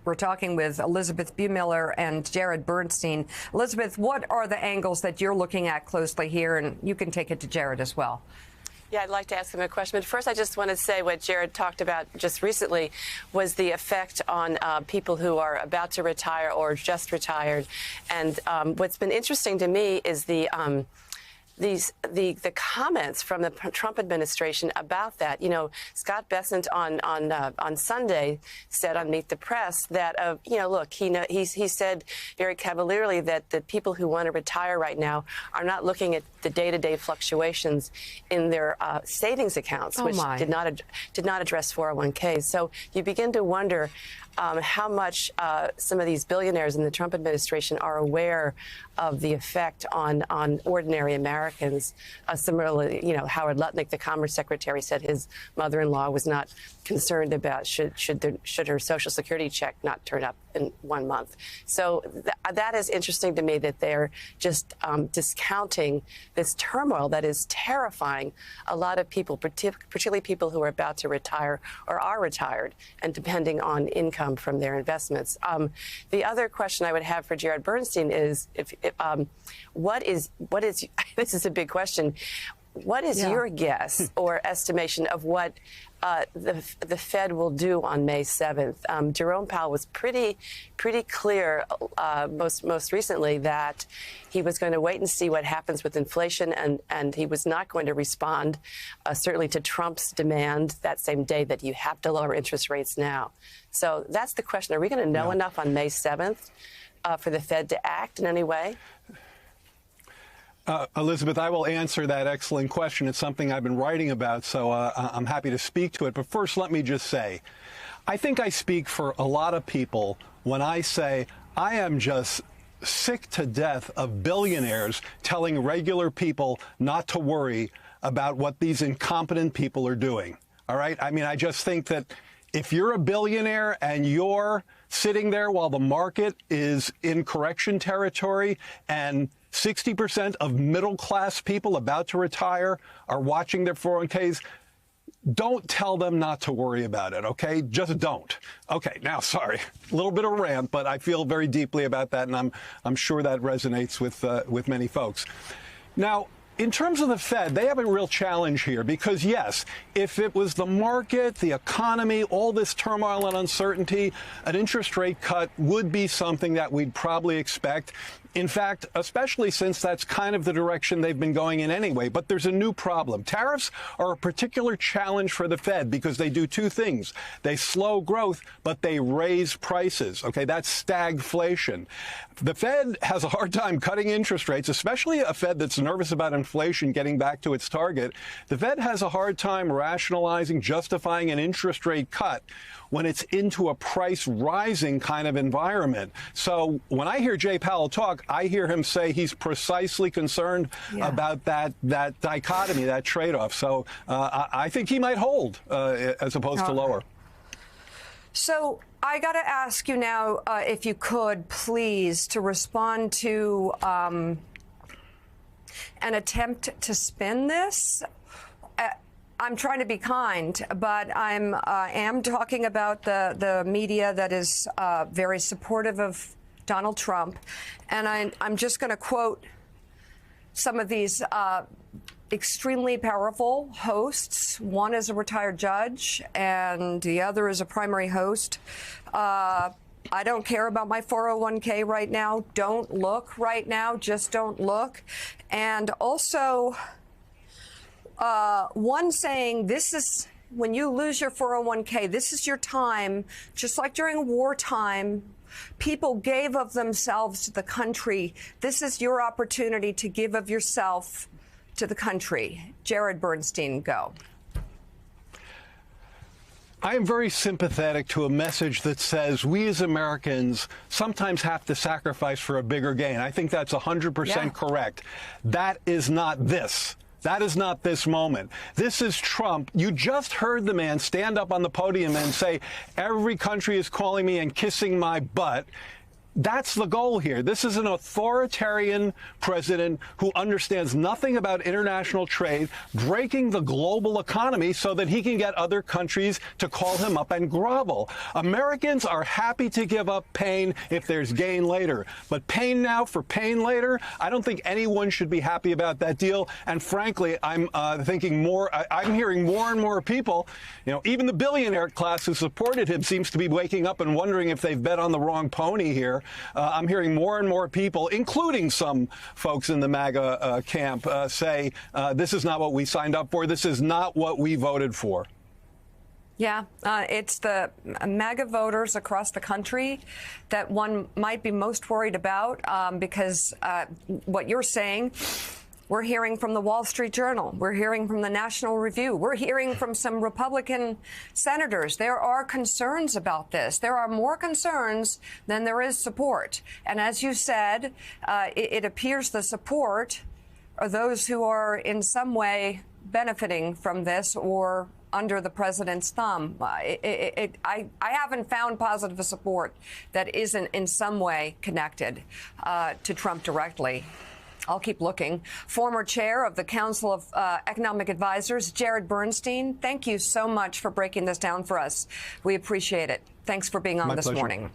We're talking with Elizabeth Bumiller and Jared Bernstein. Elizabeth, what are the angles that you're looking at closely here? And you can take it to Jared as well. Yeah, I'd like to ask him a question. But first, I just want to say what Jared talked about just recently was the effect on people who are about to retire or just retired. And what's been interesting to me is the comments from the Trump administration about that. You know, Scott Bessent on Sunday said on Meet the Press that, look, he said very cavalierly that the people who want to retire right now are not looking at the day-to-day fluctuations in their savings accounts, which did not address 401ks. So you begin to wonder how much some of these billionaires in the Trump administration are aware of the effect on ordinary Americans. Similarly, you know, Howard Lutnick, the Commerce Secretary, said his mother-in-law was not concerned about should her Social Security check not turn up in 1 month. So that is interesting to me that they're just discounting this turmoil that is terrifying a lot of people, particularly people who are about to retire or are retired and depending on income from their investments. The other question I would have for Jared Bernstein is, what is this is a big question. What is your guess or estimation of what the Fed will do on May 7th? Jerome Powell was pretty clear most recently that he was going to wait and see what happens with inflation, and he was not going to respond certainly to Trump's demand that same day that you have to lower interest rates now. So that's the question. Are we going to know enough on May 7th for the Fed to act in any way? Elizabeth, I will answer that excellent question. It's something I've been writing about, so I'm happy to speak to it. But first, let me just say, I think I speak for a lot of people when I say I am just sick to death of billionaires telling regular people not to worry about what these incompetent people are doing. All right? I mean, I just think that if you're a billionaire and you're sitting there while the market is in correction territory and 60% of middle-class people about to retire are watching their 401ks, don't tell them not to worry about it, okay? Just don't. Okay, now, sorry, a little bit of a rant, but I feel very deeply about that, and I'm sure that resonates with many folks. Now, in terms of the Fed, they have a real challenge here because, yes, if it was the market, the economy, all this turmoil and uncertainty, an interest rate cut would be something that we'd probably expect. In fact, especially since that's kind of the direction they've been going in anyway. But there's a new problem. Tariffs are a particular challenge for the Fed because they do two things. They slow growth, but they raise prices. Okay, that's stagflation. The Fed has a hard time cutting interest rates, especially a Fed that's nervous about inflation getting back to its target. The Fed has a hard time rationalizing, justifying an interest rate cut when it's into a price rising kind of environment. So when I hear Jay Powell talk, I hear him say he's precisely concerned about that dichotomy, that trade-off. So I think he might hold as opposed to lower. So I got to ask you now, if you could, please, to respond to an attempt to spin this. I'm trying to be kind, but I am talking about the media that is very supportive of Donald Trump. And I'm just going to quote some of these extremely powerful hosts. One is a retired judge, and the other is a primary host. I don't care about my 401k right now. Don't look right now. Just don't look. And also, one saying this is when you lose your 401k, this is your time, just like during wartime. People gave of themselves to the country. This is your opportunity to give of yourself to the country. Jared Bernstein, go. I am very sympathetic to a message that says we as Americans sometimes have to sacrifice for a bigger gain. I think that's 100% correct. That is not this. That is not this moment. This is Trump. You just heard the man stand up on the podium and say, every country is calling me and kissing my butt. That's the goal here. This is an authoritarian president who understands nothing about international trade, breaking the global economy so that he can get other countries to call him up and grovel. Americans are happy to give up pain if there's gain later. But pain now for pain later, I don't think anyone should be happy about that deal. And frankly, I'm thinking more, I'm hearing more and more people, even the billionaire class who supported him seems to be waking up and wondering if they've bet on the wrong pony here. I'm hearing more and more people, including some folks in the MAGA camp, say this is not what we signed up for. This is not what we voted for. Yeah, it's the MAGA voters across the country that one might be most worried about because what you're saying, we're hearing from the Wall Street Journal. We're hearing from the National Review. We're hearing from some Republican senators. There are concerns about this. There are more concerns than there is support. And as you said, it appears the support are those who are in some way benefiting from this or under the president's thumb. I haven't found positive support that isn't in some way connected to Trump directly. I'll keep looking. Former chair of the Council of Economic Advisors, Jared Bernstein, thank you so much for breaking this down for us. We appreciate it. Thanks for being on this morning.